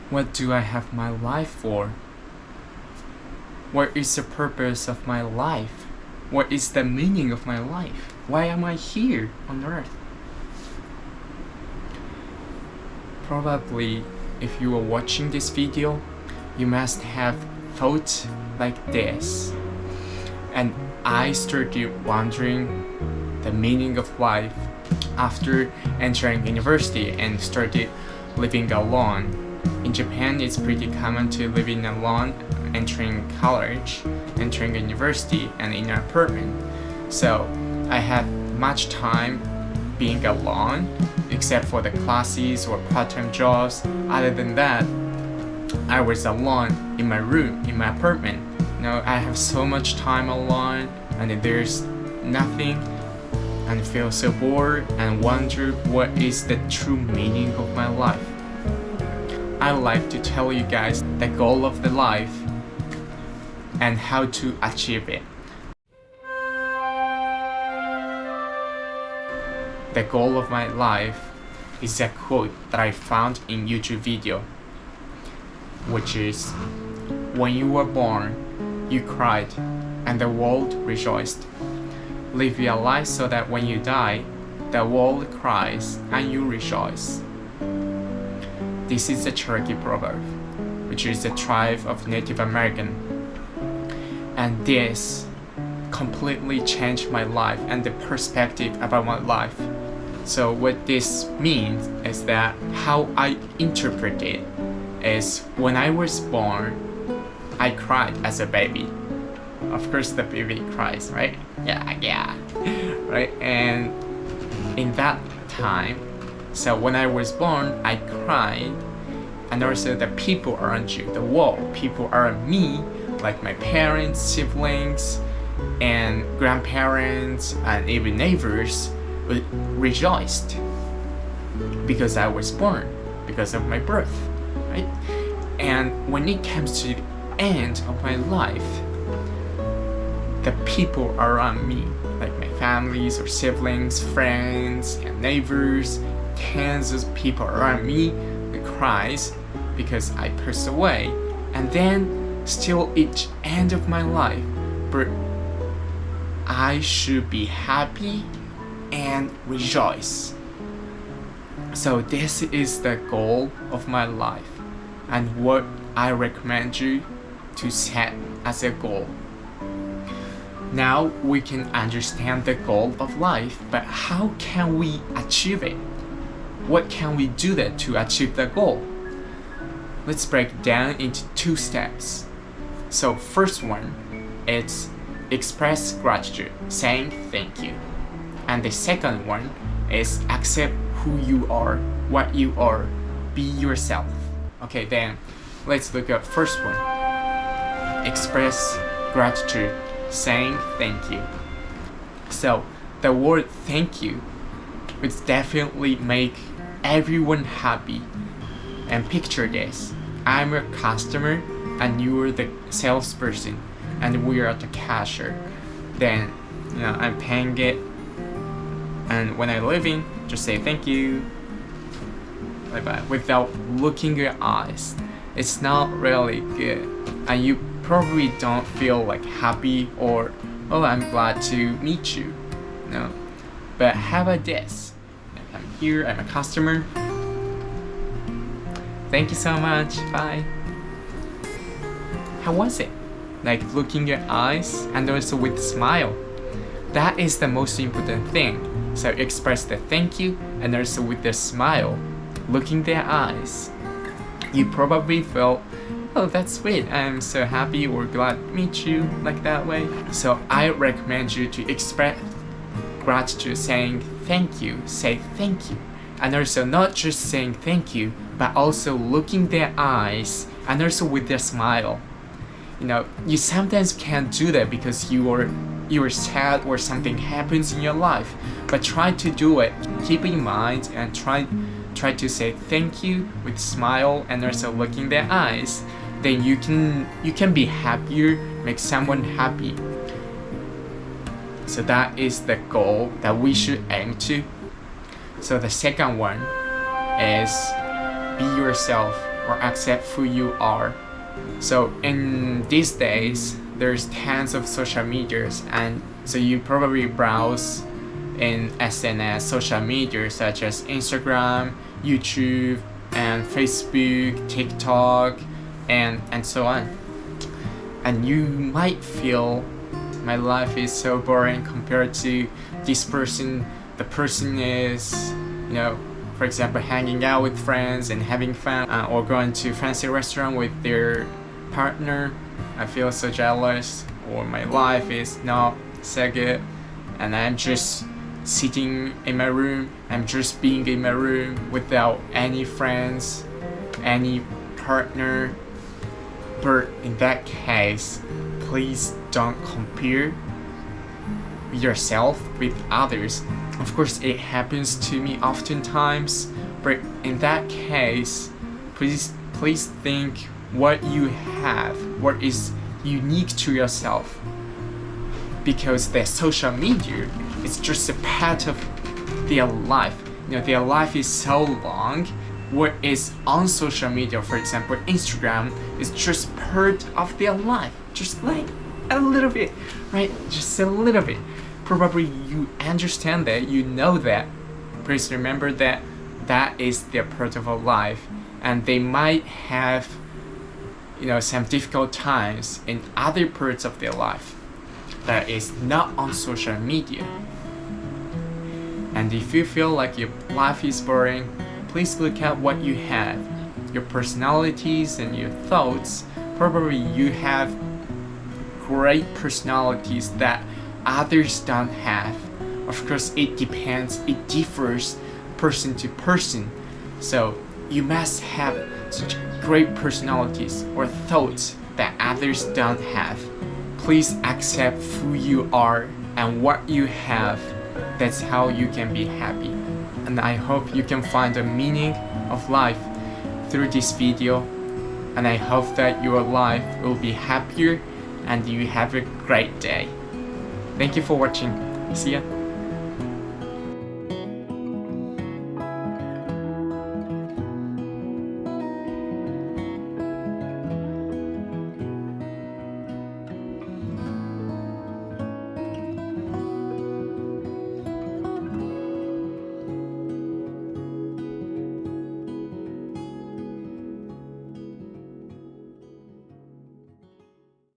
What do I have my life for? What is the purpose of my life? What is the meaning of my life? Why am I here on earth? Probably, if you are watching this video, you must have thoughts like this. And I started wondering the meaning of life after entering university and started living alone. In Japan, it's pretty common to live in alone, entering college, entering university, and in an apartment. So I had much time being alone, except for the classes or part-time jobs. Other than that, I was alone in my room, in my apartment. I have so much time alone, and there's nothing, and feel so bored and wonder what is the true meaning of my life. I like to tell you guys the goal of the life and how to achieve it. The goal of my life is a quote that I found in YouTube video, which is, when you were born, you cried and the world rejoiced. Live your life so that when you die, the world cries and you rejoice. This is a Cherokee proverb, which is a tribe of Native American. And this completely changed my life and the perspective about my life. So what this means is that how I interpret it is, when I was born, I cried as a baby. Of course the baby cries, right? Yeah. Right? And in that time, so when I was born, I cried, and also the people around you, the world, people around me, like my parents, siblings, and grandparents, and even neighbors, rejoiced because I was born, because of my birth, right? And when it comes to the end of my life, the people around me, like my families or siblings, friends, and neighbors, tens of people around me, cries because I passed away. And then still each end of my life, but I should be happy and rejoice. So this is the goal of my life, and what I recommend you to set as a goal. Now we can understand the goal of life, but how can we achieve it? What can we do that to achieve the goal? Let's break it down into 2 steps. So first one is express gratitude, saying thank you. And the second one is accept who you are, what you are, be yourself. Okay, then let's look at first one. Express gratitude, saying thank you. So the word thank you would definitely make everyone happy. And picture this, I'm a customer and you are the salesperson and we are the cashier. Then I'm paying it, and when I'm leaving, just say thank you, like that, without looking your eyes. It's not really good, and you probably don't feel like happy or, oh, I'm glad to meet you. No. But how about this? I'm here, I'm a customer. Thank you so much, bye. How was it? Like looking your eyes and also with a smile. That is the most important thing. So express the thank you and also with the smile, looking their eyes. You probably felt, oh, that's sweet, I'm so happy or glad to meet you, like that way. So I recommend you to express gratitude, saying thank you, say thank you. And also not just saying thank you, but also looking their eyes and also with their smile. You sometimes can't do that because you are sad or something happens in your life, but try to do it. Keep in mind and try to say thank you with smile and also looking their eyes. Then you can be happier, make someone happy. So that is the goal that we should aim to. So the second one is be yourself, or accept who you are. So in these days, there's tons of social medias, and so you probably browse in SNS social media such as Instagram, YouTube, and Facebook, TikTok, and so on. And you might feel my life is so boring compared to this person. The person is, for example, hanging out with friends and having fun, or going to fancy restaurant with their partner. I feel so jealous, or my life is not so good, and I'm just sitting in my room. I'm just being in my room without any friends, any partner. But in that case, please don't compare yourself with others. Of course, it happens to me oftentimes, but in that case, please think what you have, what is unique to yourself. Because their social media is just a part of their life. Their life is so long. What is on social media, for example, Instagram, is just part of their life. Just like a little bit, right? Just a little bit. Probably you understand that, you know that. Please remember that that is their part of a life, and they might have, some difficult times in other parts of their life that is not on social media. And if you feel like your life is boring, please look at what you have, your personalities and your thoughts. Probably you have great personalities that others don't have. Of course, it depends, it differs person to person. So you must have such great personalities or thoughts that others don't have. Please accept who you are and what you have. That's how you can be happy. And I hope you can find the meaning of life through this video. And I hope that your life will be happier and you have a great day. Thank you for watching. See ya.